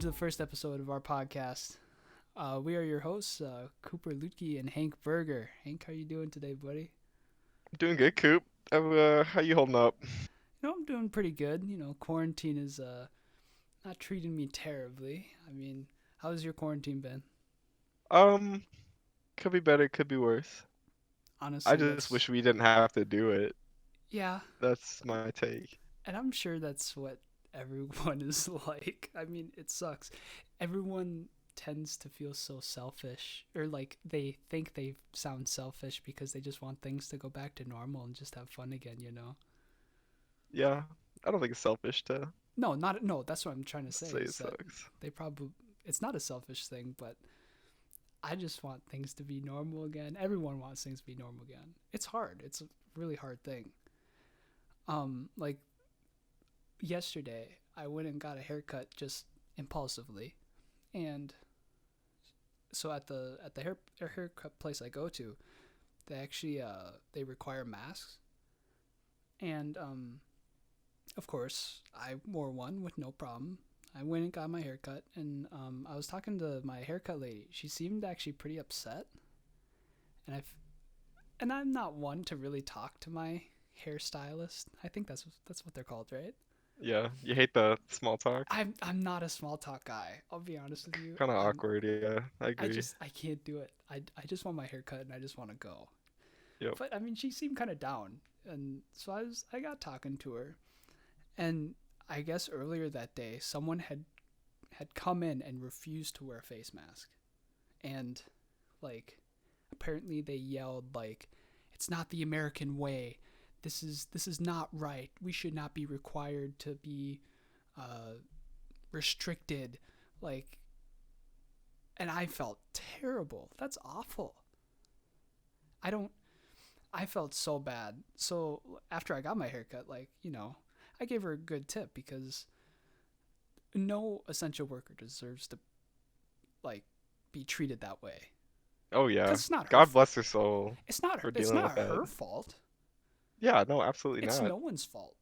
to the first episode of our podcast. We are your hosts, Cooper Lutke and Hank Berger. Hank, how you doing today, buddy? Doing good, Coop. How you holding up? I'm doing pretty good. Quarantine is not treating me terribly. How's your quarantine been? Um, could be better, could be worse. I Honestly, just that's wish we didn't have to do it. yeah, That's my take. and I'm sure that's what everyone is like. It sucks. Everyone tends to feel so selfish, or like they think they sound selfish because they just want things to go back to normal and just have fun again. Yeah, I don't think it's selfish to No, that's what I'm trying to say say it is that sucks. they probably it's not a selfish thing, but I just want things to be normal again. Everyone wants things to be normal again. It's hard. It's a really hard thing. Like yesterday, I went and got a haircut just impulsively, and so at the haircut place I go to, they actually they require masks, and of course I wore one with no problem. I went and got my haircut, and I was talking to my haircut lady. She seemed actually pretty upset, and I'm not one to really talk to my hairstylist. I think that's what they're called, right? Yeah, you hate the small talk. I'm not a small talk guy. I'll be honest with you. Kind of awkward. Yeah, I agree. I can't do it. I just want my haircut and I just want to go. Yep. But she seemed kind of down, and so I got talking to her, and I guess earlier that day someone had come in and refused to wear a face mask, and like apparently they yelled like, "It's not the American way. This is not right. We should not be required to be uh, restricted." Like, and I felt terrible. That's awful. I don't. I felt so bad. So after I got my haircut, I gave her a good tip because no essential worker deserves to like be treated that way. Oh yeah. Because it's not her. God bless her soul It's not. for It's dealing with not that. her fault. Yeah, no, absolutely It's not. no one's fault.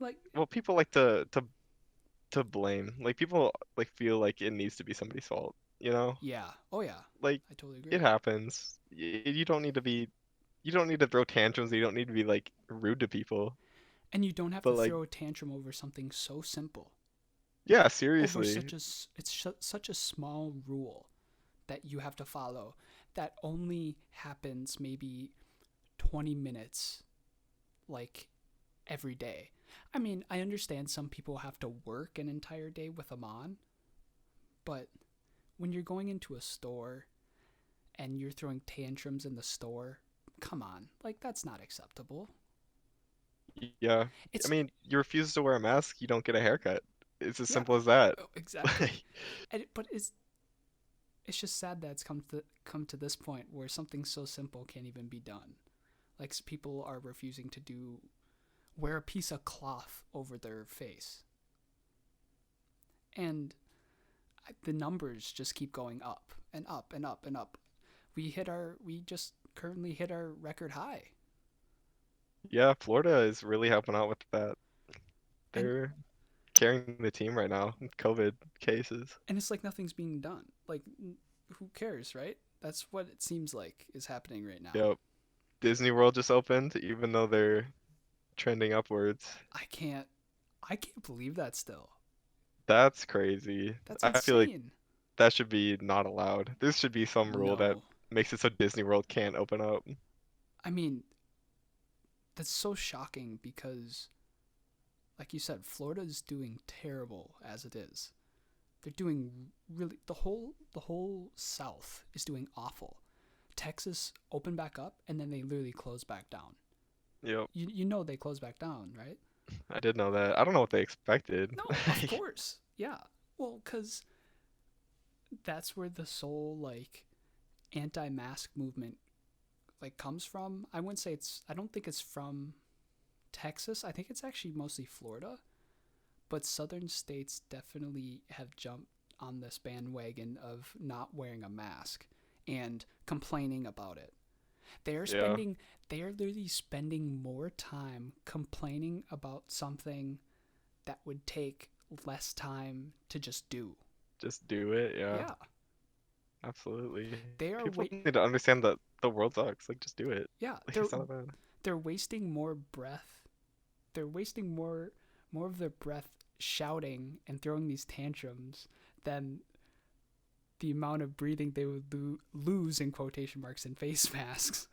Like, Well, people like to blame. Like people like feel like it needs to be somebody's fault, you know? yeah. Oh yeah. Like I totally it agree. happens. You don't need to be you don't need to throw tantrums. You don't need to be like rude to people. And you don't have to But like, throw a tantrum over something so simple. yeah, Over seriously. such a small rule that you have to follow that only happens maybe 20 minutes like every day. I understand some people have to work an entire day with them on, but when you're going into a store and you're throwing tantrums in the store, come on. Like, that's not acceptable. Yeah. I It's, mean, you refuse to wear a mask, you don't get a haircut. It's as yeah, simple as that. exactly. But it's just sad that it's come to this point where something so simple can't even be done. Like, people are refusing to wear a piece of cloth over their face, and the numbers just keep going up and up and up and up. We just currently hit our record high, Yeah, Florida is really helping out with that. and They're carrying the team right now with COVID cases. it's like nothing's being done. Like, who cares, right? That's what it seems like is happening right now. Yep. Disney World just opened, even though they're trending upwards. I can't I can't believe that still. That's crazy. That's I feel like insane. that should be not allowed. There should be some rule that No. makes it so Disney World can't open up. I mean, that's so shocking because like you said, Florida is doing terrible as it is. They're doing really the whole South is doing awful. Texas opened back up and then they literally closed back down. Yep. You know they closed back down, right? I did know that. I don't know what they expected. No, of course. Yeah. Well, cuz that's where the sole like anti-mask movement like comes from. I don't think it's from Texas. I think it's actually mostly Florida, but southern states definitely have jumped on this bandwagon of not wearing a mask and complaining about it. They're Yeah. spending they are literally spending more time complaining about something that would take less time to just do. Just do it. Yeah, Yeah, absolutely. they are People wait. need to understand that the world sucks. Like, just do it. Yeah, Like, it's not bad. they're wasting more breath. They're wasting more of their breath shouting and throwing these tantrums than the amount of breathing they would lose in quotation marks in face masks.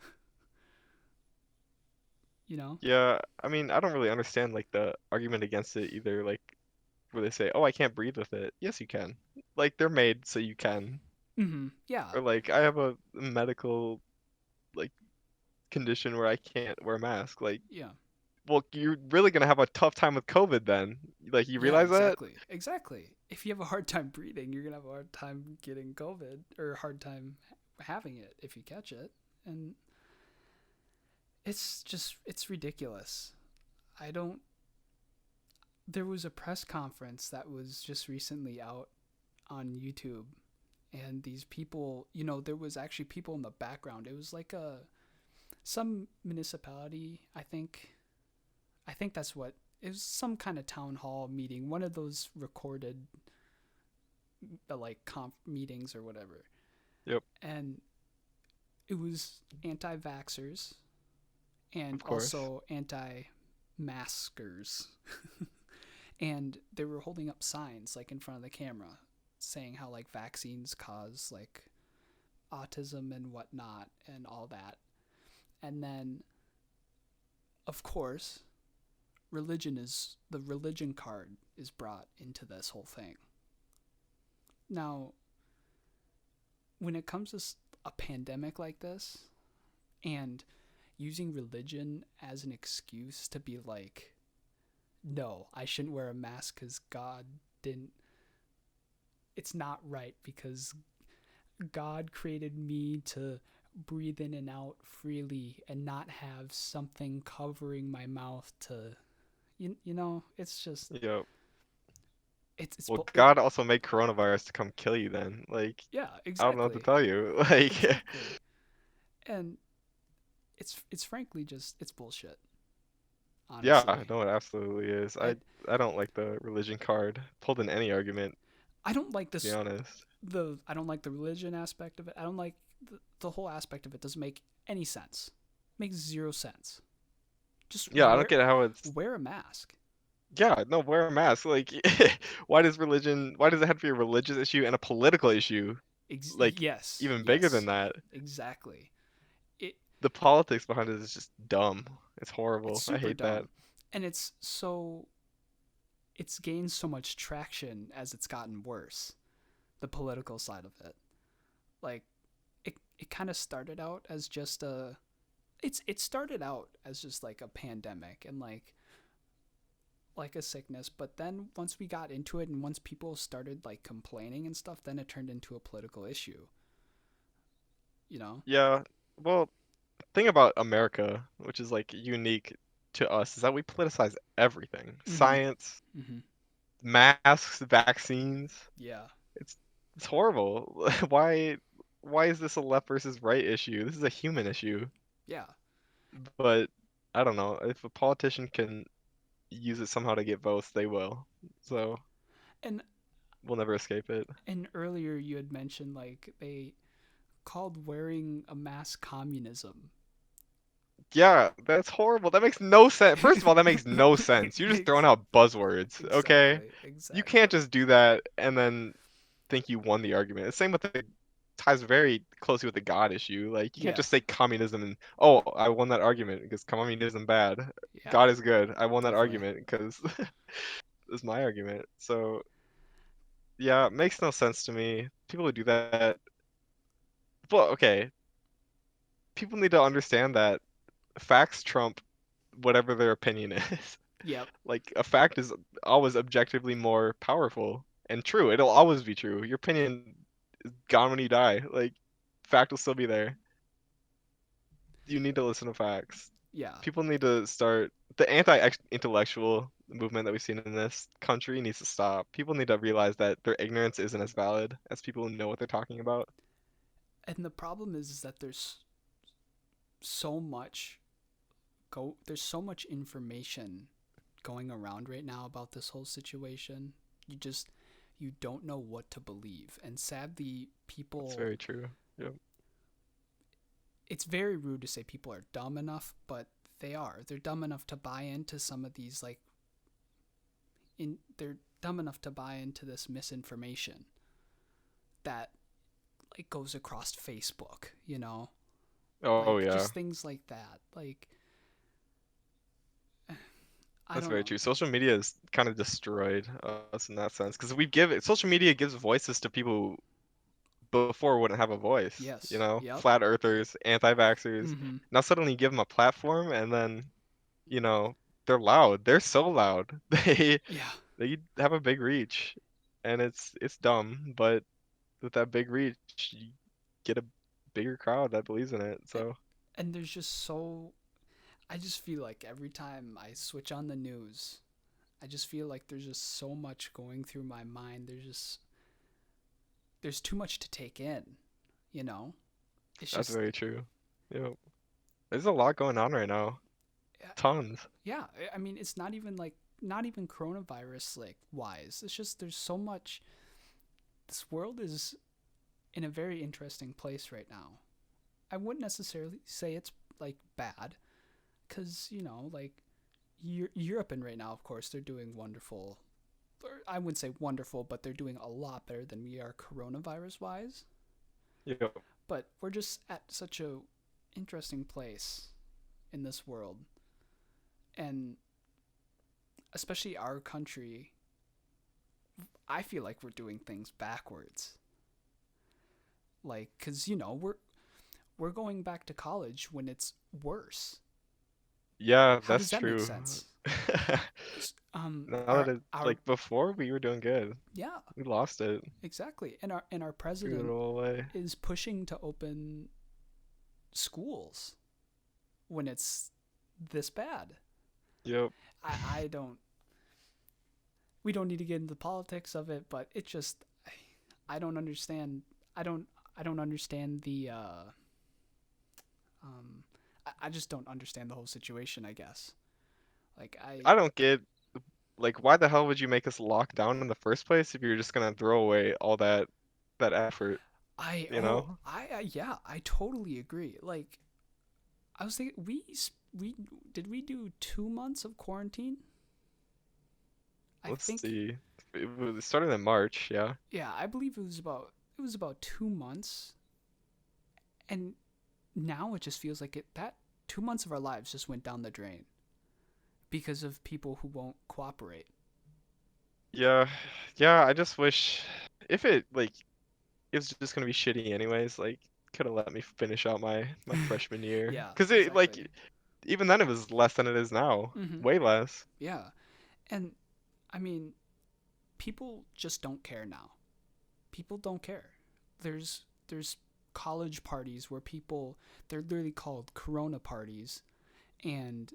You know? Yeah, I mean, I don't really understand like the argument against it either. Like, where they say, "Oh, I can't breathe with it." Yes, you can. Like, they're made so you can. Mm-hmm. Yeah. Or like, I have a medical like condition where I can't wear a mask. Like, Yeah. well, you're really gonna have a tough time with COVID then. Like, you Yeah, realize that? exactly. Exactly. If you have a hard time breathing, you're going to have a hard time getting COVID or a hard time having it if you catch it. And it's ridiculous. I don't There was a press conference that was just recently out on YouTube, and these people, there was actually people in the background. It was like a some municipality, I think. I think that's what it was, some kind of town hall meeting, one of those recorded like conf meetings or whatever. Yep, And it was anti-vaxxers and of course. also anti-maskers. And they were holding up signs like in front of the camera saying how like vaccines cause like autism and whatnot and all that. And then, of course, the religion card is brought into this whole thing. Now, when it comes to a pandemic like this and using religion as an excuse to be like, no, I shouldn't wear a mask because God didn't, it's not right because God created me to breathe in and out freely and not have something covering my mouth to, it's just, Yep. it's, Well, it, God also made coronavirus to come kill you then. Like, yeah, I don't know what to exactly. tell you. Like, Exactly. And it's frankly just, it's bullshit, yeah, honestly. no, it absolutely is. I And I don't like the religion card pulled in any argument, I don't like to be this, honest. I don't like the religion aspect of it. I don't like the whole aspect of it doesn't make any sense. It makes zero sense. Just Yeah, I don't get how it's wear a mask. yeah, no, wear a mask. Like, why does it have to be a religious issue and a political issue? Like, Yes, even bigger than yes, that. exactly. It The politics behind it is just dumb. It's it's horrible. I super hate that. dumb, and it's gained so much traction as it's gotten worse. The political side of it, like it kind of started out as just it started out as just like a pandemic and like a sickness, but then once we got into it and once people started like complaining and stuff, then it turned into a political issue, you know? Yeah, well, thing about America, which is like unique to us, is that we politicize everything. Mhm. Science, Mhm. masks, vaccines. Yeah. It's it's horrible. Why is this a left versus right issue? This is a human issue. Yeah. But I don't know. If a politician can use it somehow to get votes, they will. So And we'll never escape it. earlier you had mentioned like they called wearing a mask communism. Yeah, that's horrible. That makes no sense. First of all, that makes no sense. You're just throwing out buzzwords, okay? Exactly. You can't Exactly. just do that and then think you won the argument. The same with the ties very closely with the God issue. Like you can't Yeah. just say communism and oh, I won that argument because communism bad. Yeah. God is good. I won that Definitely. argument because it's my argument. So yeah, it makes no sense to me. People who do that, well, okay, people need to understand that facts trump whatever their opinion is. Yep. Like a fact is always objectively more powerful and true. It'll always be true. Your opinion is gone when you die. Like fact will still be there. You need to listen to facts. Yeah. People need to start the anti-intellectual movement that we've seen in this country needs to stop. People need to realize that their ignorance isn't as valid as people who know what they're talking about. And the problem is that so much there's so much information going around right now about this whole situation you don't know what to believe. And sadly, That's people, very true. Yep. it's very rude to say people are dumb enough, but they are. They're dumb enough to buy into some of these like they're dumb enough to buy into this misinformation that like goes across Facebook, you know? Oh Like yeah. just things like that. Like I That's don't very know. true. Social media has kind of destroyed us in that sense because we give it, social media gives voices to people who before wouldn't have a voice, Yes. Yep. flat earthers, anti-vaxxers. Mhm. Now suddenly you give them a platform and then, you know, they're loud. They're so loud. Yeah. They have a big reach and it's dumb, but with that big reach, you get a bigger crowd that believes in it. And, So and there's just so I just feel like every time I switch on the news, I just feel like there's just so much going through my mind. There's too much to take in, you know? It's that's just very true. Yep. There's a lot going on right now. Tons. yeah, I mean it's not even coronavirus like wise. It's just there's so much this world is in a very interesting place right now. I wouldn't necessarily say it's like bad cuz like Europe and right now of course they're doing wonderful. Or I wouldn't say wonderful, but they're doing a lot better than we are coronavirus wise. Yep. But we're just at such a interesting place in this world. And especially our country, I feel like we're doing things backwards. Like cuz we're going back to college when it's worse. Yeah, How does that's that make true. sense? Now that Our it our like before we were doing good. yeah, We lost it. exactly. And our Threw it president all away. is pushing to open schools when it's this bad. Yep. I don't we don't need to get into the politics of it, but it just I don't understand. I don't I don't understand the um I just don't understand the whole situation, I guess. Like I don't get like why the hell would you make us lock down in the first place if you're just gonna throw away all that effort, I you oh know? I yeah, I totally agree. Like I was thinking we did we do 2 months of quarantine? I Let's think see. It started in March, yeah. yeah, I believe it was about 2 months, and now it just feels like it that 2 months of our lives just went down the drain because of people who won't cooperate. Yeah. Yeah, I just wish if it like it was just gonna be shitty anyways, like could have let me finish out my freshman year. Yeah, 'Cause it exactly. like even then it was less than it is now. Mhm. Way less. Yeah. And I mean, people just don't care now. People don't care. There's college parties where people they're literally called corona parties, and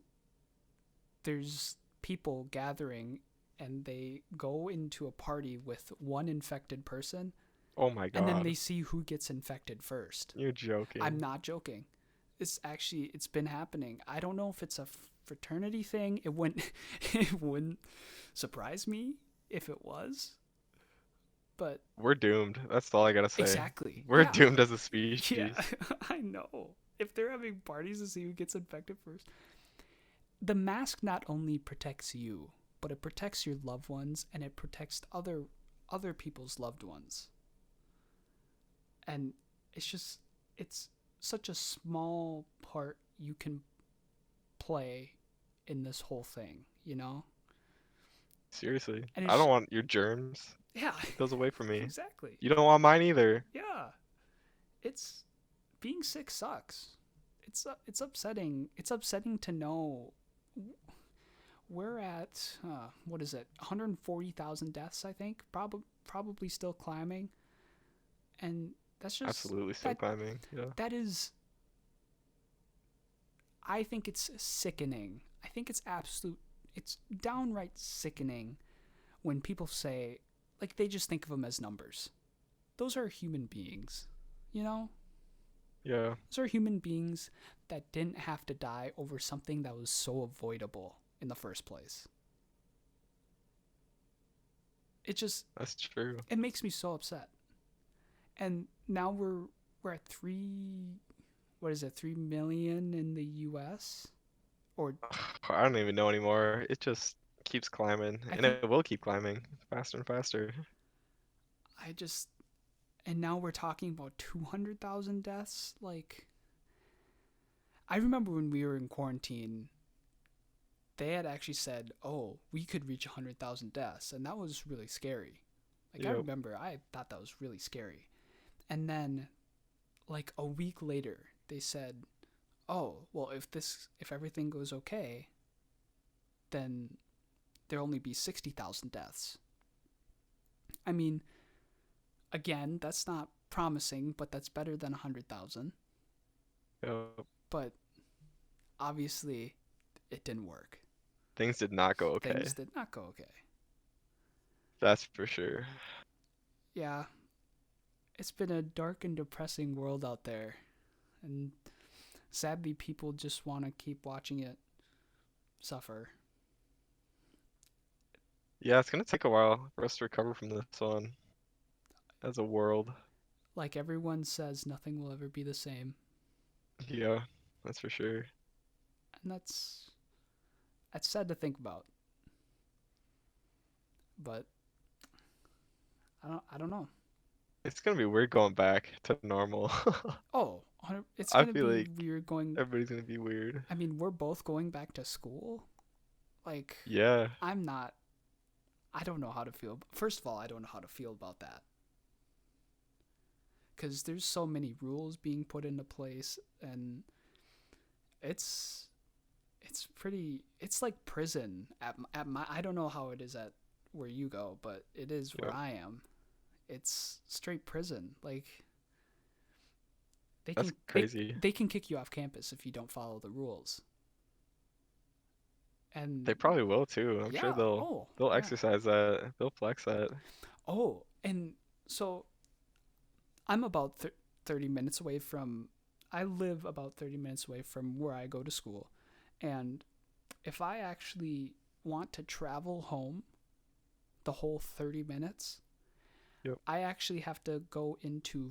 there's people gathering and they go into a party with one infected person Oh my and then God. they see who gets infected first. You're I'm joking. not joking. It's been happening. I don't know if it's a fraternity thing. It wouldn't it wouldn't surprise me if it was, but We're doomed. That's all I gotta say. exactly. We're Yeah. doomed as a species. Yeah. I know. If they're having parties to see who gets infected first. The mask not only protects you, but it protects your loved ones and it protects other people's loved ones. And it's such a small part you can play in this whole thing, you know? Seriously. And I don't it's want your germs. yeah, Keep those away from me. exactly. You don't want mine either. Yeah. It's being sick sucks. It's upsetting. It's upsetting to know we're at what is it? 140,000 deaths, I think. Probably still climbing. And that's just Absolutely still that climbing. Yeah. that is I think it's sickening. I think it's downright sickening when people say like they just think of them as numbers. Those are human beings, you know? Yeah. Those are human beings that didn't have to die over something that was so avoidable in the first place. It just That's true. it makes me so upset. And now we're at 3, what is it, 3 million in the US, or I don't even know anymore. It just keeps climbing, I and think it will keep climbing faster and faster. I just and now we're talking about 200,000 deaths. Like, I remember when we were in quarantine, they had actually said, "Oh, we could reach 100,000 deaths," and that was really scary. Like, I Yep. remember I thought that was really scary. And then like a week later, they said, "Oh, well, if everything goes okay, then there'll only be 60,000 deaths." I mean, again, that's not promising, but that's better than 100,000. Yep. But obviously, it didn't work. Things did not go Things okay. did not go okay. That's for sure. Yeah, it's been a dark and depressing world out there. And sadly, people just want to keep watching it suffer. Yeah, it's gonna take a while for us to recover from this one as a world. Like everyone says, nothing will ever be the same. Yeah, that's for sure. And that's sad to think about. But I don't know. It's gonna be weird going back to normal. Oh, it's I gonna feel be like weird going. everybody's gonna be weird. I mean, we're both going back to school. Like, Yeah, I'm not. I don't know how to feel. First of all, I don't know how to feel about that because there's so many rules being put into place, and it's it's pretty. It's like prison at my. I don't know how it is at where you go, but it is where yep. I am. It's straight prison. Like, they That's can they crazy. they can kick you off campus if you don't follow the rules. They And probably will too. I'm sure yeah, they'll yeah. exercise that. They'll flex that. Oh, and so I'm about 30 minutes away from. I live about 30 minutes away from where I go to school, and if I actually want to travel home the whole 30 minutes, Yep. I actually have to go into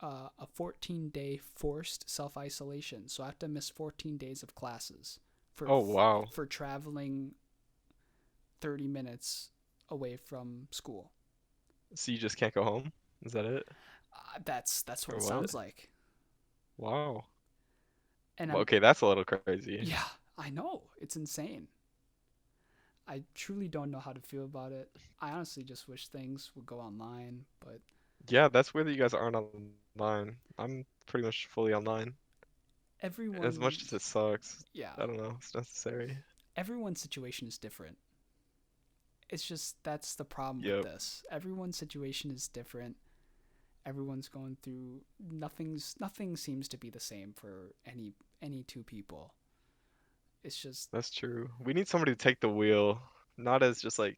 a 14-day forced self isolation. So I have to miss 14 days of classes for Oh wow. for traveling 30 minutes away from school. So you just can't go home? Is that it? That's what Or it what? sounds like. Wow. And Well, I'm okay, that's a little crazy. yeah, I know it's insane. I truly don't know how to feel about it. I honestly just wish things would go online, but Yeah, that's weird that you guys aren't online. I'm pretty much fully online. As much as everyone's it sucks, yeah, I don't know, it's necessary. everyone's situation is different. It's just that's the problem with Yep, this. Everyone's situation is different. Everyone's going through nothing seems to be the same for any two people. It's just that's true. We need somebody to take the wheel, not as just like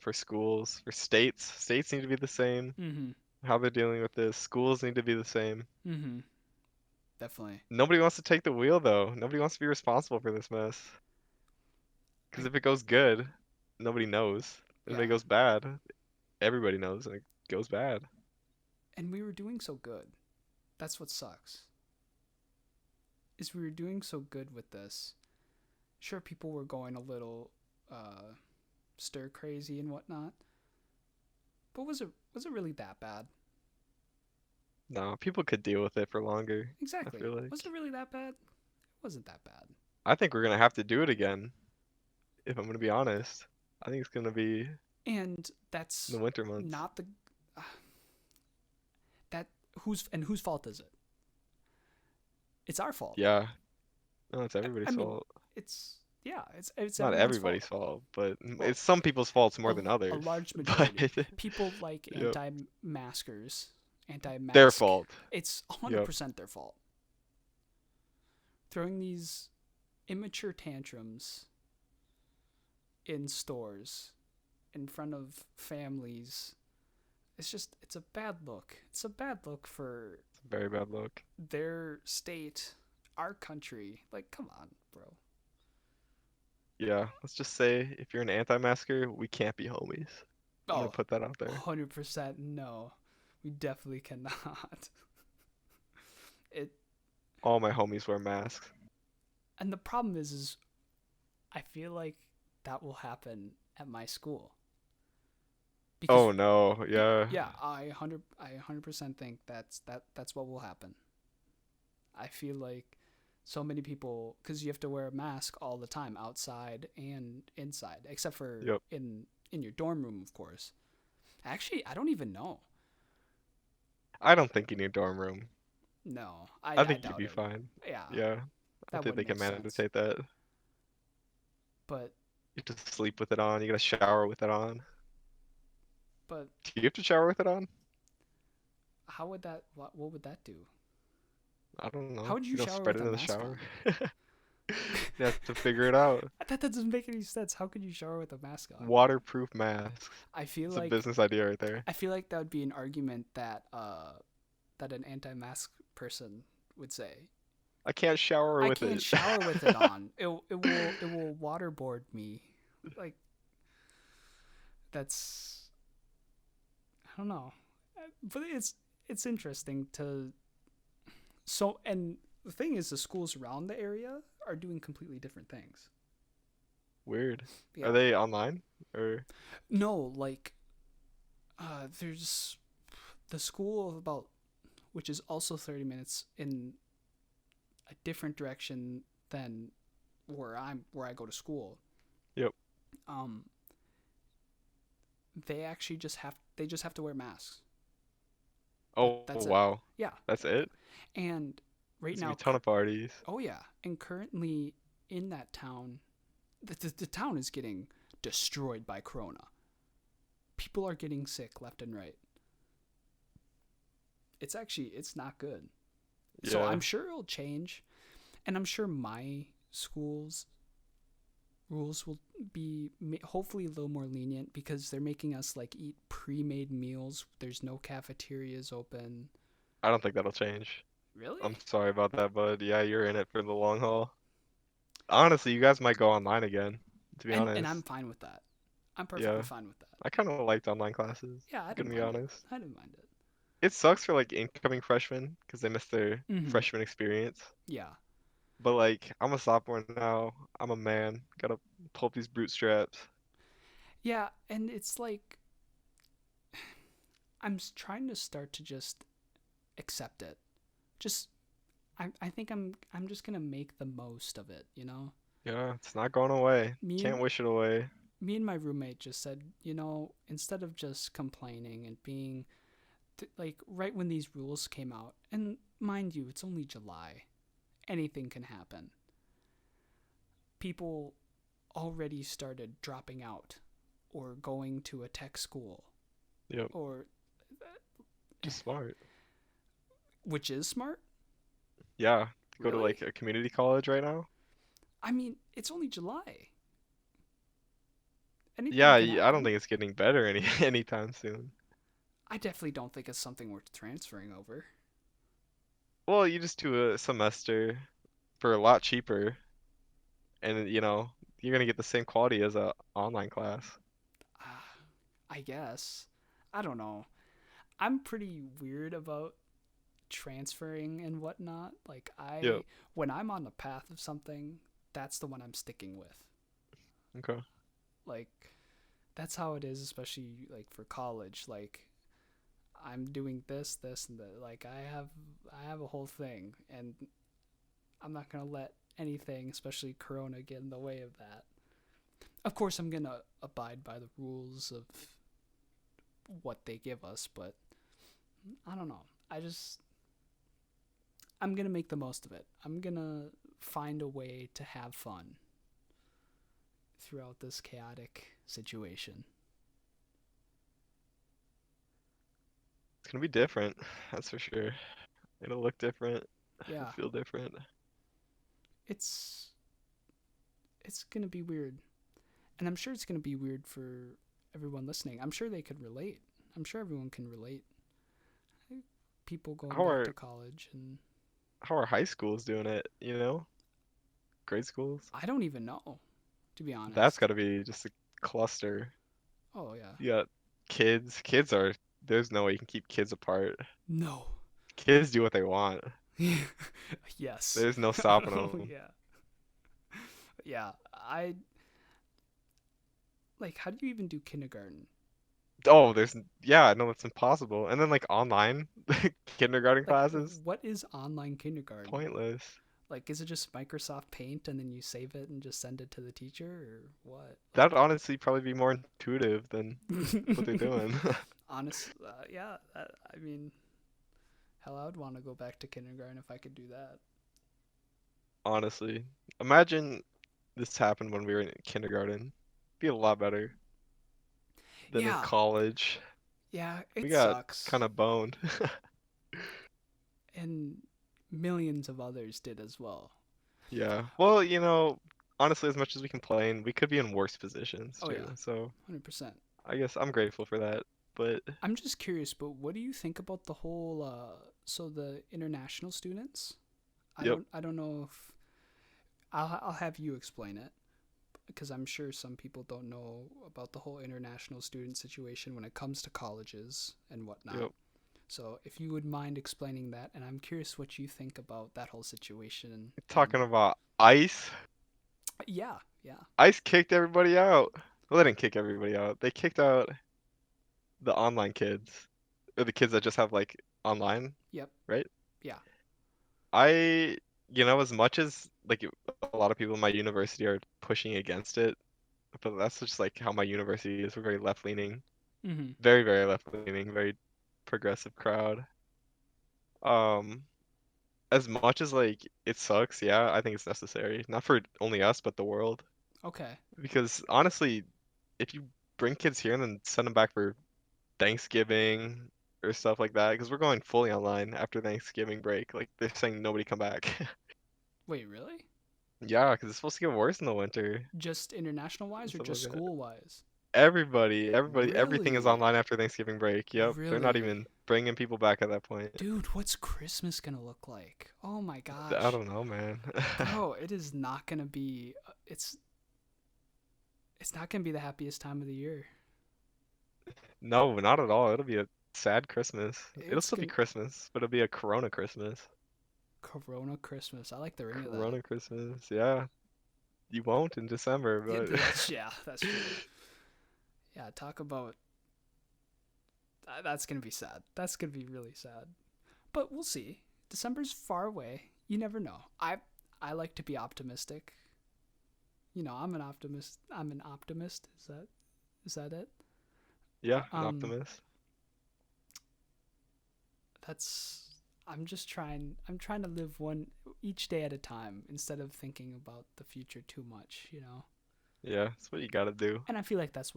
for schools, for states. States need to be the same. mhm How they're dealing with this. Schools need to be the same. mhm definitely. Nobody wants to take the wheel though. Nobody wants to be responsible for this mess. Because I if it goes good, nobody knows. If it yeah, goes bad, everybody knows and it goes bad. and we were doing so good. That's what sucks. Is we were doing so good with this. Sure, people were going a little uh, stir crazy and whatnot, but was it really that bad? No, people could deal with it for longer, I Exactly. feel Was like. it really that bad? It wasn't that bad. I think we're gonna have to do it again, if I'm gonna be honest. I think it's gonna be And in the that's winter months. not the uh, that whose fault is it? It's our fault. Yeah, no, it's I everybody's mean, fault. it's yeah, it's Not everyone's fault. everybody's fault, but Well, it's some people's faults a, more than a others. large But majority. People like yep, anti-maskers, their anti-mask. fault. It's Yep, 100% their fault. Throwing these immature tantrums in stores in front of families. It's a bad look. It's a bad look for it's a very bad look. their state, our country. Like, come on, bro. Yeah, let's just say if you're an anti-masker, we can't be homies. I'm gonna Oh, put that out there. 100% no. We definitely cannot. It All my homies wear masks. and the problem is I feel like that will happen at my school because Oh no, yeah. yeah, I 100% think that's what will happen. I feel like so many people because you have to wear a mask all the time outside and inside, except for Yep. in your dorm room, of course. Actually, I don't even know. I don't think you need dorm room. No, I I think you'd doubt be it. fine. Yeah, Yeah. I that think wouldn't they can make sense. mandate that. But You have to sleep with it on. You gotta shower with it on. but Do you have to shower with it on? how would that? What would that do? I don't How know. would you You don't shower spread with it a in the mask shower. on? You have to figure it out. That doesn't make any sense. How could you shower with a mask on? Waterproof masks. I feel It's a like business idea right there. I feel like that would be an argument that that an anti-mask person would say. I can't shower I with can't it. shower with it on. It will waterboard me. Like that's I don't know. But it's interesting to so and the thing is the schools around the area are doing completely different things. Weird. Are Yeah. they online or? No, like there's the school of about which is also 30 minutes in a different direction than where I go to school. Yep. Um they just have to wear masks. Oh That's it. wow. Yeah. That's it? And right There's gonna be now a ton of parties. oh yeah, and currently in that town the town is getting destroyed by corona. People are getting sick left and right. It's not good. So Yeah. I'm sure it'll change and I'm sure my school's rules will be hopefully a little more lenient because they're making us like eat pre-made meals. There's no cafeterias open. I don't think that'll change. Really? I'm sorry about that, bud. Yeah, you're in it for the long haul. Honestly, you guys might go online again, to be And I'm honest. fine with that. I'm perfectly Yeah. fine with that. I kind of liked online classes, Yeah, I gonna didn't be mind it. honest. I didn't mind it. It sucks for like incoming freshmen because they miss their Mhm. freshman experience. Yeah. But like, I'm a sophomore now. I'm a man. Gotta pull up these bootstraps. Yeah, and it's like I'm trying to start to just accept it. Just I think I'm just going to make the most of it, you know? Yeah, it's not going away. Me Can't and wish it away. me and my roommate just said, you know, instead of just complaining and being like right when these rules came out, and mind you, it's only July. Anything can happen. People already started dropping out or going to a tech school Yep, or just smart. which is smart. Yeah, go to Really? like a community college right now. I mean, it's only July. Anything Yeah, can I don't happen. think it's getting better anytime soon. I definitely don't think it's something worth transferring over. Well, you just do a semester for a lot cheaper, and you're gonna get the same quality as a online class. Uh, I guess. I don't know. I'm pretty weird about transferring and whatnot. Like Yep. when I'm on the path of something, that's the one I'm sticking with. Okay. Like that's how it is, especially like for college. Like I'm doing this, and that. Like I have a whole thing, and I'm not gonna let anything, especially Corona, get in the way of that. Of course, I'm gonna abide by the rules of what they give us, but I don't know. I'm gonna make the most of it. I'm gonna find a way to have fun throughout this chaotic situation. It's gonna be different, that's for sure. It'll look different. It'll Yeah, feel different. it's it's gonna be weird, and I'm sure it's gonna be weird for everyone listening. I'm sure they could relate. I'm sure everyone can relate. People going How back are to college, and how are high schools doing it, Grade schools? I don't even know, to be That's honest. gotta be just a cluster. Oh yeah, You got Kids are there's no way you can keep kids apart. No. Kids do what they want. Yes. There's no stopping Oh them. yeah. Yeah. I like how do you even do kindergarten? Oh, yeah, no, that's impossible. And then like online kindergarten Like classes, what is online kindergarten? pointless. Like is it just Microsoft Paint and then you save it and just send it to the teacher or what? That'd honestly probably be more intuitive than what they're Like doing. honest yeah, I mean, hell I would want to go back to kindergarten if I could do that. Honestly, imagine this happened when we were in kindergarten. Be a lot better than in Yeah. college. Yeah, We it got sucks. kind of boned. And millions of others did as well. Yeah. Well, honestly, as much as we complain, we could be in worse positions Oh yeah, too. So 100%. I guess I'm grateful for that. But I'm just curious, but what do you think about the whole so the international students? yep, I don't know if I'll have you explain it because I'm sure some people don't know about the whole international student situation when it comes to colleges and whatnot. yep. So if you would mind explaining that, and I'm curious what you think about that whole situation. And Talking about ice. yeah, yeah, Ice kicked everybody out. Well, they didn't kick everybody out. They kicked out the online kids, or the kids that just have like online, yep, right? yeah, I, as much as like a lot of people in my university are pushing against it, but that's just like how my university is. We're very left leaning, mm-hmm. very, very left leaning, very progressive crowd. Um, as much as like it sucks, yeah, I think it's necessary. Not for only us, but the world. Okay. Because honestly, if you bring kids here and then send them back for Thanksgiving or stuff like that, because we're going fully online after Thanksgiving break, like they're saying nobody come back. Wait, really? Yeah, because it's supposed to get worse in the winter Just international and wise or stuff just like that. school wise? Everybody, everything is Really? online after Thanksgiving break. Yep, they're not Really? even bringing people back at that point. Dude, what's Christmas gonna look like? Oh my I gosh. don't know, man. Bro, it is not gonna be it's not gonna be the happiest time of the year. No, not at all. It'll be a sad Christmas. It'll It's still be gonna Christmas, but it'll be a Corona Christmas. Corona Christmas. I like the ring of that. Corona Christmas, yeah. You won't in December, Yeah, but yeah, that's true. Yeah, talk about that's gonna be sad. That's gonna be really sad. But we'll see. December's far away. You never know. I like to be optimistic. You know, I'm an optimist. I'm an optimist. Is that it? yeah, an Um, optimist. that's I'm trying to live one each day at a time instead of thinking about the future too much, you know. Yeah, that's what you gotta do. And I feel like that's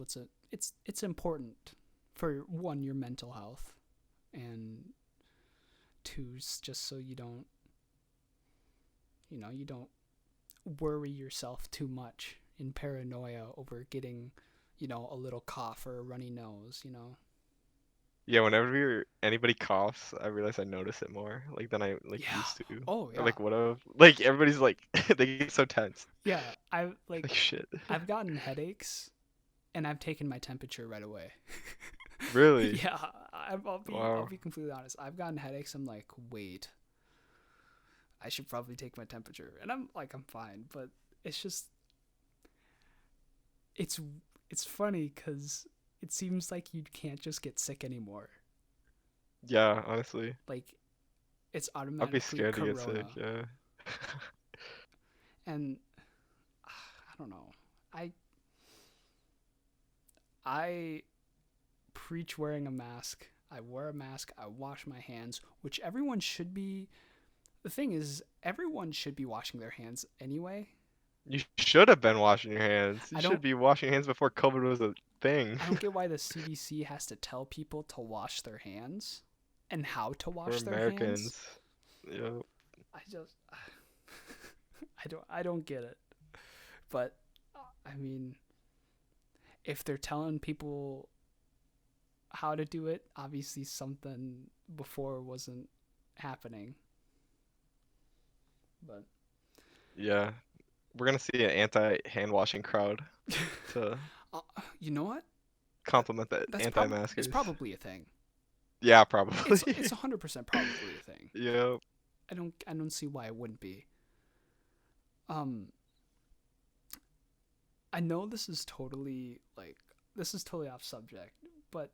it's important for one your mental health and two just so you don't worry yourself too much in paranoia over getting, a little cough or a runny nose, you know. Yeah, whenever anybody coughs, I realize I notice it more, like than I like Yeah. used to, Oh or yeah. like would have. Like everybody's like they get so tense. Yeah. Like shit. I've gotten headaches and I've taken my temperature right away. Really? Yeah, I'll Wow. be completely honest. I've gotten headaches. I'm like, wait, I should probably take my temperature, and I'm like, I'm fine. But it's just, it's it's funny because it seems like you can't just get sick anymore. Yeah, honestly, Like it's I'd be automatically scared to get sick. corona, Yeah. and I don't know. I I preach wearing a mask. I wear a mask. I wash my hands, which everyone should be. The thing is, everyone should be washing their hands anyway. You should have been washing your hands. You I should don't be washing your hands before COVID was a thing. I don't get why the CDC has to tell people to wash their hands and how to We're wash their hands. Americans. Yeah. I just I don't get it. But I mean, if they're telling people how to do it, obviously something before wasn't happening. But Yeah. We're gonna see an anti hand washing crowd to uh, you know what? That compliment the that's probably it's anti-maskers. probably a thing. Yeah, It's probably. 100% probably a thing. Yep. I don't see why it wouldn't be. Um, I know this is totally off subject, but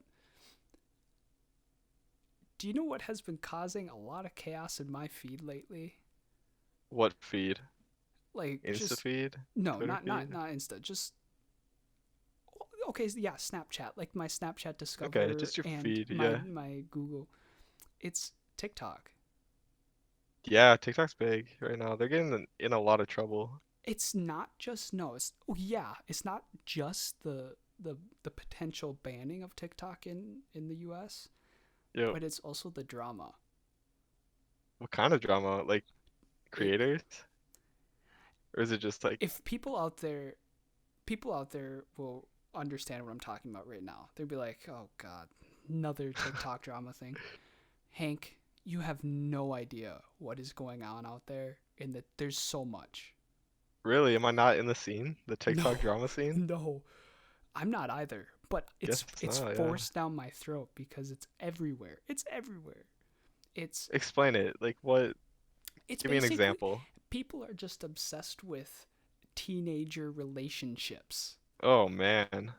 do you know what has been causing a lot of chaos in my feed lately? What feed? Like Insta just feed? no, Twitter not feed? not Insta, just okay, yeah, Snapchat, like my Snapchat Okay, Discover just your and feed. my Yeah. my Google. It's TikTok. Yeah, TikTok's big right now. They're getting in a lot of trouble. It's not just no, it's oh yeah, it's not just the potential banning of TikTok in the US, Yep. but it's also the drama. What kind of drama? Like It creators? Or is it just like if people out there will understand what I'm talking about right now. They'd be like, "Oh god, another TikTok drama thing." Hank, you have no idea what is going on out there and that there's so much. really? Am I not in the scene? The TikTok No. drama scene? No. I'm not either, but Guess it's not, yeah. forced down my throat because it's everywhere. It's everywhere. It's Explain it. Like what? it's Give me an basically example. people are just obsessed with teenager relationships. Oh man.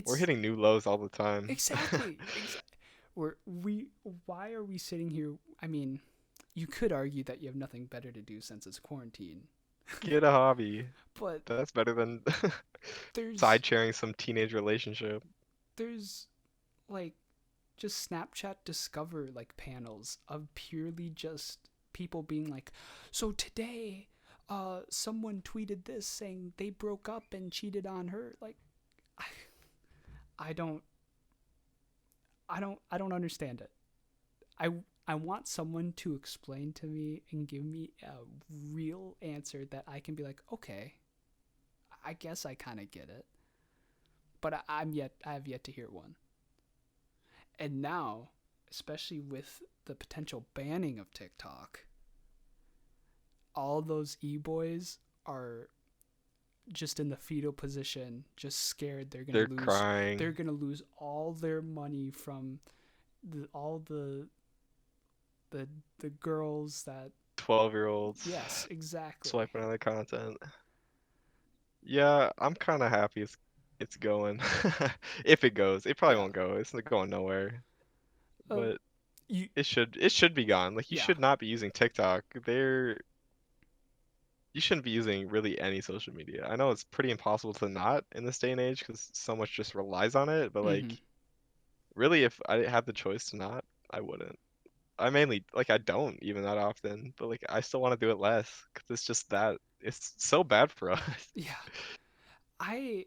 We're It's hitting new lows all the time. exactly we why are we sitting here? I mean, you could argue that you have nothing better to do since it's quarantine, Get a hobby. but That's better than there's side sharing some teenage relationship. there's like just Snapchat Discover like panels of purely just people being like, so today, someone tweeted this saying they broke up and cheated on her. Like, I, I don't, I don't understand it. I, I want someone to explain to me and give me a real answer that I can be like, okay, I guess I kind of get it, but I have yet to hear one. And now, especially with the potential banning of TikTok, all those e-boys are just in the fetal position, just scared They're crying. they're going to lose all their money from all the the girls that 12-year-olds yes, exactly. swiping on the content. Yeah, I'm kind of happy it's going. If it goes, it probably Yeah. won't go. It's not going nowhere. Uh But you it should be gone. Like you yeah. should not be using TikTok. You shouldn't be using really any social media. I know it's pretty impossible to not in this day and age because so much just relies on it, but Mhm. like really if I had the choice to not, I wouldn't. I mainly like I don't even that often, but like I still want to do it less because it's just that it's so bad for us. Yeah. I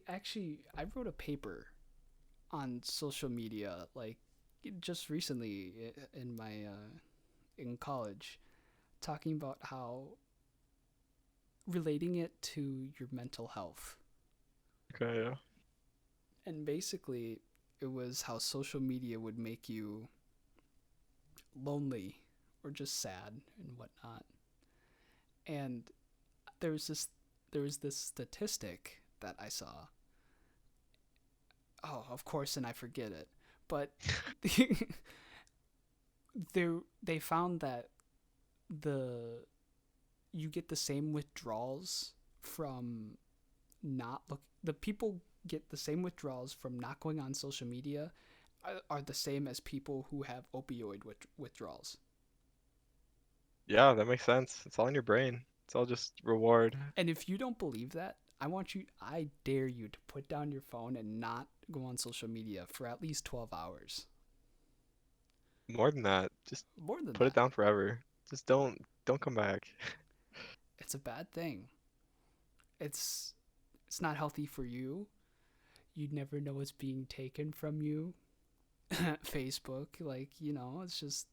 wrote a paper on social media like just recently in my in college talking about how relating it to your mental health. Okay, yeah. And basically, it was how social media would make you lonely or just sad and whatnot. And there was this there was this statistic that I saw. Oh, of course, and I forget it. But they found that the you get the same withdrawals from not look the people get the same withdrawals from not going on social media are the same as people who have opioid withdrawals. Yeah, that makes sense. It's all in your brain. It's all just reward. And if you don't believe that, I dare you to put down your phone and not go on social media for at least 12 hours. More than that, just More than put it that. down forever. Just don't come back. It's a bad thing. It's it's not healthy for you. You'd never know what's being taken from you. Facebook, like, it's just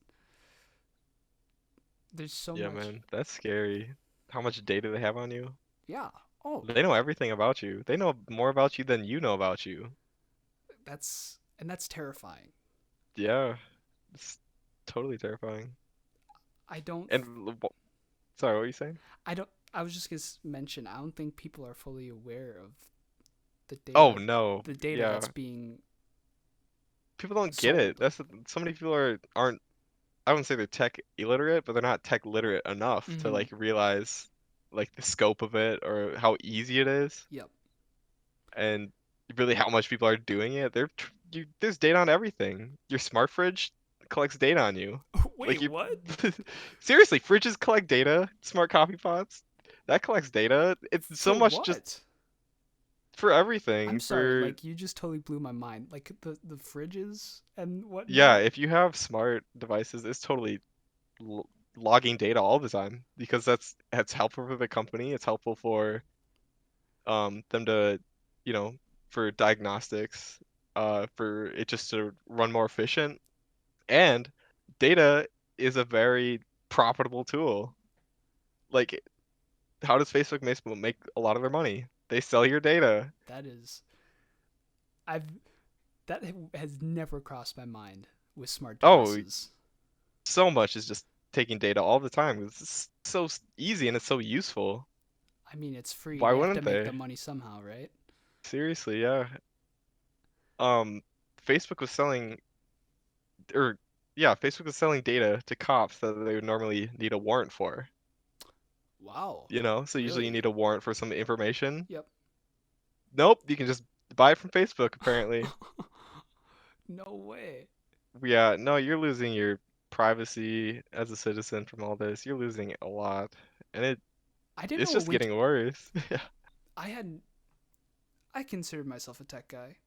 there's so Yeah, much. man, that's scary. How much data they have on you? Yeah. Oh, They know everything about you. They know more about you than you know about you. that's terrifying. Yeah, it's totally terrifying. I don't And sorry, what were you saying? I was just going to mention I don't think people are fully aware of the Oh data no. the data Yeah, that's being People don't get it. Sold. So many people aren't. I wouldn't say they're tech illiterate, but they're not tech literate enough to Mm-hmm. like realize like the scope of it or how easy it is, Yep. and really how much people are doing it. There's data on everything. Your smart fridge collects data on you. Wait, Like you, what? seriously, fridges collect data. Smart coffee pots, that collects data. It's so For much just what? for I'm everything. sorry, For like you just totally blew my mind. Like the fridges and yeah, whatnot. if you have smart devices, it's totally logging data all the time because that's helpful for the company. It's helpful for them to, you know, for diagnostics, for it just to run more efficient. And data is a very profitable tool. Like, how does Facebook make a lot of their money? They sell your data. That is, I've that has never crossed my mind with smart Oh, devices. so much is just taking data all the time. It's so easy and it's so useful. I mean, it's free. Why They have to wouldn't make the they? money somehow, right? Seriously, yeah. Um, Facebook was selling, or yeah, Facebook was selling data to cops that they would normally need a warrant for. Wow. So usually you Really? need a warrant for some information. Yep. Nope, you can just buy it from Facebook, apparently. No way. Yeah, no, you're losing your privacy as a citizen from all this. You're losing a lot, and I didn't it's know it just went. getting worse. Yeah. I had. I considered myself a tech guy.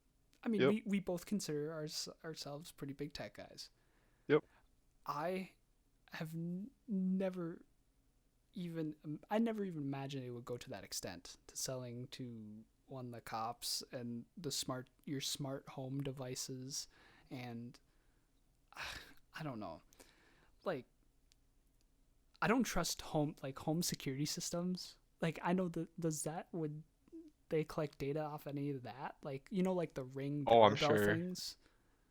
I mean, Yep. we both consider ourselves pretty big tech guys. Yep. I have never even I never even imagined it would go to that extent to selling to one the cops and the smart home devices and I don't know. Like I don't trust home security systems. Like I know that does that would they collect data off any of that? Like like the Ring Oh, I'm doorbell sure. things.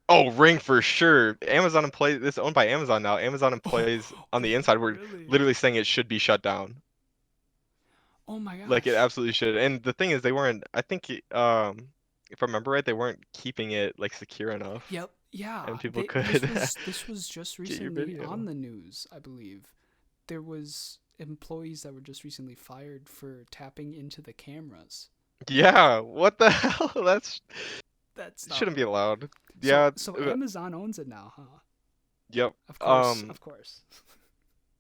Oh, Ring for sure. Amazon employees, this is owned by Amazon now. Amazon Oh, employees on the inside were really? literally saying it should be shut down. Oh my Like it gosh. absolutely should. And the thing is, they weren't. I think, if I remember right, they weren't keeping it like secure enough, Yep. Yeah. and people They, could this was just get your recently on video. the news, I believe. There was employees that were just recently fired for tapping into the cameras. Yeah, what the hell? That's That's not shouldn't be allowed. so Yeah, so Amazon owns it now, huh? yep. Of course, of course.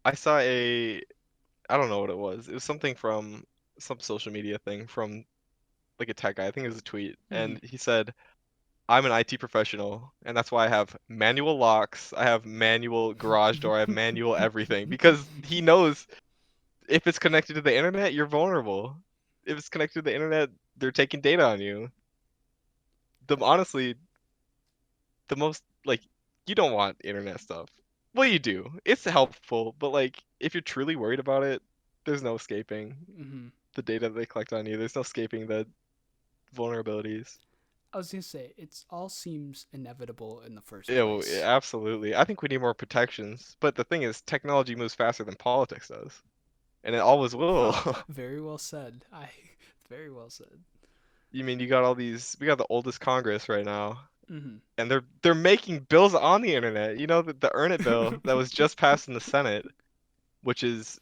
I saw I don't know what it was. It was something from some social media thing from like a tech guy. I think it was a tweet, Mm-hmm. and he said, I'm an IT professional, and that's why I have manual locks, I have manual garage door, I have manual everything because he knows if it's connected to the internet, you're vulnerable. If it's connected to the internet, they're taking data on you. Honestly, the most like you don't want internet stuff. Well, you do. It's helpful, but like if you're truly worried about it, there's no escaping Mm-hmm. the data they collect on you. There's no escaping the vulnerabilities. I was gonna say it all seems inevitable in the first Yeah, place. absolutely. I think we need more protections. But the thing is, technology moves faster than politics does, and it always will. Very well said. I very well said. You mean you got we got the oldest Congress right now, Mm-hmm. and they're making bills on the internet. The Earn It bill that was just passed in the Senate, which is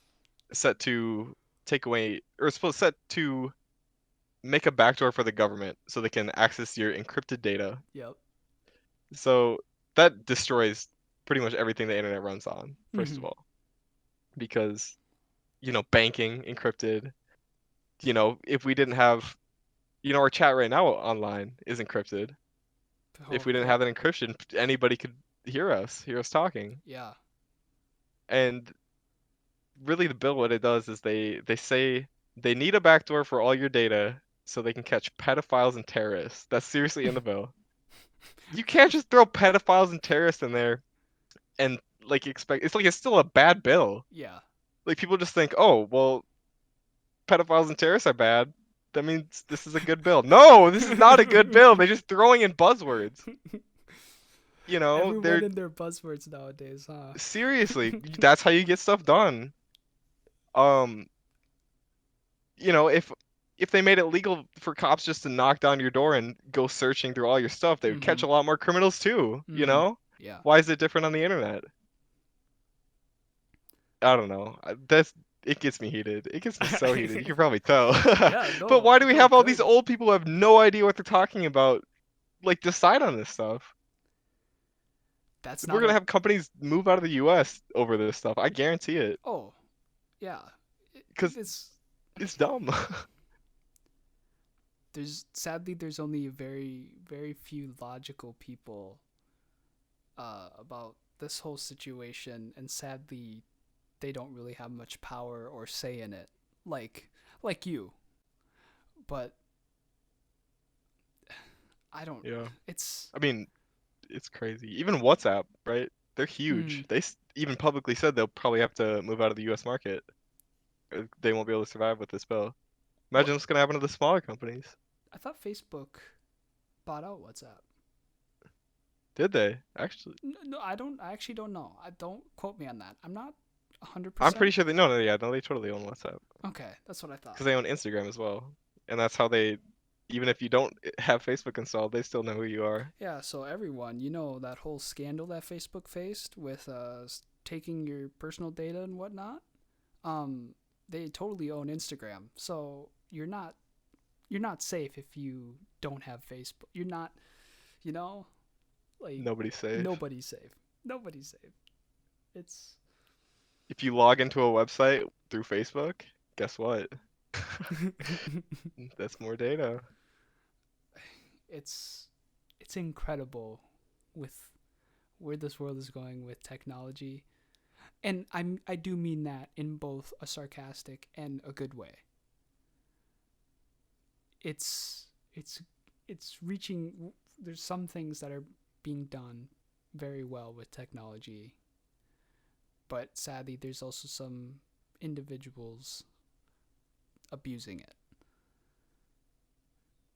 set to take away, or supposed set to make a backdoor for the government so they can access your encrypted data. Yep. So that destroys pretty much everything the internet runs on, first of Mm-hmm. all, because banking encrypted. If we didn't have, our chat right now online is encrypted. If Oh, we didn't yep. have that encryption, anybody could hear us talking. Yeah. And really, the bill, what it does is they say they need a backdoor for all your data so they can catch pedophiles and terrorists. That's seriously in the bill. You can't just throw pedophiles and terrorists in there and like expect it's still a bad bill. Yeah. Like people just think, oh, well, pedophiles and terrorists are bad. That means this is a good bill. No, this is not a good bill. They're just throwing in buzzwords. Everyone They're and their buzzwords nowadays, huh? seriously, that's how you get stuff done. Um, if if they made it legal for cops just to knock down your door and go searching through all your stuff, they would catch Mm-hmm. a lot more criminals too, you Mm-hmm. know? Yeah. Why is it different on the internet? I don't know. That's it gets me heated. It gets me so heated. You can probably tell. Yeah, But no, why do we no, have all these good. old people who have no idea what they're talking about, like decide on this stuff? That's We're not gonna a. have companies move out of the US over this stuff. I guarantee it. Oh, yeah. Because It's it's dumb. there's only very very few logical people about this whole situation, and sadly, they don't really have much power or say in it, like you. But I don't. Yeah. It's I mean, it's crazy. Even WhatsApp, right? They're huge. mm, Even publicly said they'll probably have to move out of the US market. They won't be able to survive with this bill. what Imagine what's gonna happen to the smaller companies. I thought Facebook bought out WhatsApp. Did they? Actually, No, I don't. I actually don't know. I don't quote me on that. I'm not 100. I'm percent pretty sure they no, no, yeah, no, they totally own WhatsApp Okay, that's what I thought. because they own Instagram as well, and that's how they, even if you don't have Facebook installed, they still know who you are. Yeah, so everyone, that whole scandal that Facebook faced with taking your personal data and whatnot, they totally own Instagram. So you're not safe if you don't have Facebook. You're not, you know, like Nobody's safe. nobody's safe. Nobody's safe. It's If you log into a website through Facebook, guess what? That's more data. it's it's incredible with where this world is going with technology. And I do mean that in both a sarcastic and a good way. It's it's it's reaching. There's some things that are being done very well with technology, but sadly, there's also some individuals abusing it.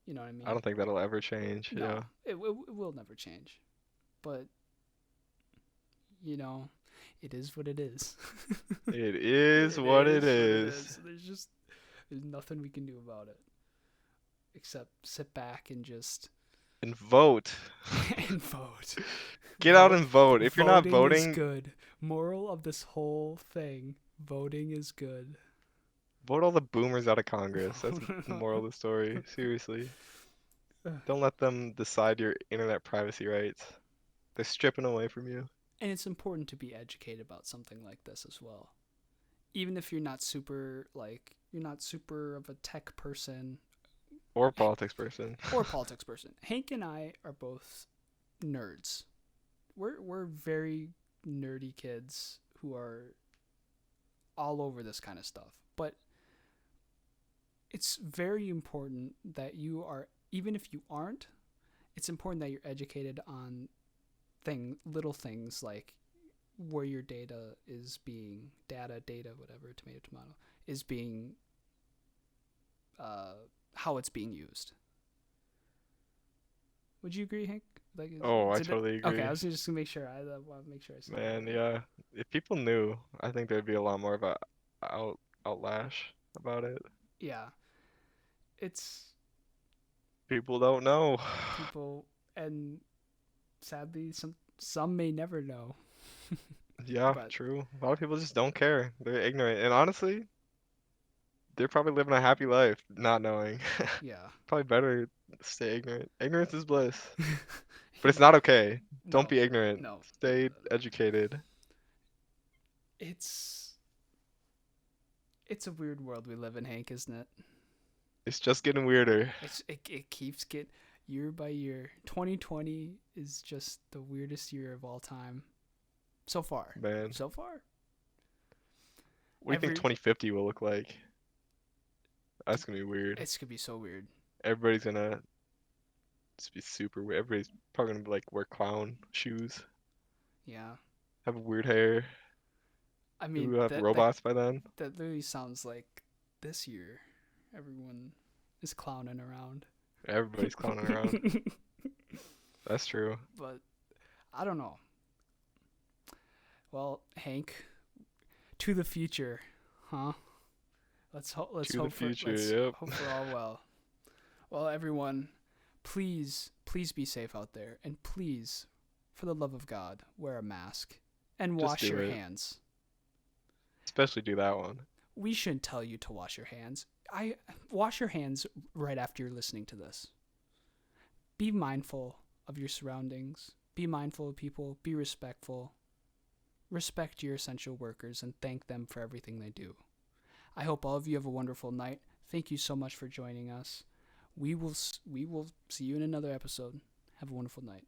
You know what I I mean? don't think that'll ever change. No, Yeah, it will never change. But you know, it is what it is. it is It what it is what it is. is. There's nothing we can do about it except sit back and just And vote. and vote. Get out Vote. and vote. If you're not Voting is voting, good. Moral of this whole thing: voting is good. vote all the boomers out of Congress. That's the moral of the story. Seriously. Don't let them decide your internet privacy rights. They're stripping away from you. And it's important to be educated about something like this as well. Even if you're not super of a tech person Or politics person. or politics person. Hank and I are both nerds. We're very nerdy kids who are all over this kind of stuff. But it's very important that you are, even if you aren't, it's important that you're educated on little things like where your data, whatever, tomato, is being, how it's being used. Would you agree, Hank? Like, Oh, I is it totally okay? I agree. was just gonna make sure. I want to make sure I said that Man, right. yeah. If people knew, I think there'd be a lot more of a outlash about it. Yeah, it's People don't know. people, and sadly, some may never know. Yeah, But true. A lot of people just don't care. They're ignorant. And honestly, they're probably living a happy life not knowing. yeah, Probably better stay ignorant. Ignorance is bliss. But it's not okay. Don't no, be ignorant. no, Stay educated. it's it's a weird world we live in, Hank, isn't it? It's just getting weirder, It keeps getting year by year. 2020 is just the weirdest year of all time so far. man. So far, What do you think every 2050 will look like? That's gonna be weird. it's gonna be so weird. Everybody's gonna just be super weird. Everybody's probably gonna like wear clown shoes, Yeah, have weird hair. I Maybe mean we'll have robots by then. that literally sounds like this year. Everyone is clowning around. Everybody's clowning around. That's true. But I don't know. Well, Hank, to the future, huh? Let's To the hope for future, yep. all well. Well, everyone, please be safe out there, and please, for the love of God, wear a mask and Just wash do your it. hands. Especially do that one. We shouldn't tell you to wash your hands. I wash your hands right after you're listening to this. Be mindful of your surroundings. Be mindful of people. Be respectful. Respect your essential workers and thank them for everything they do. I hope all of you have a wonderful night. Thank you so much for joining us. We will see you in another episode. Have a wonderful night.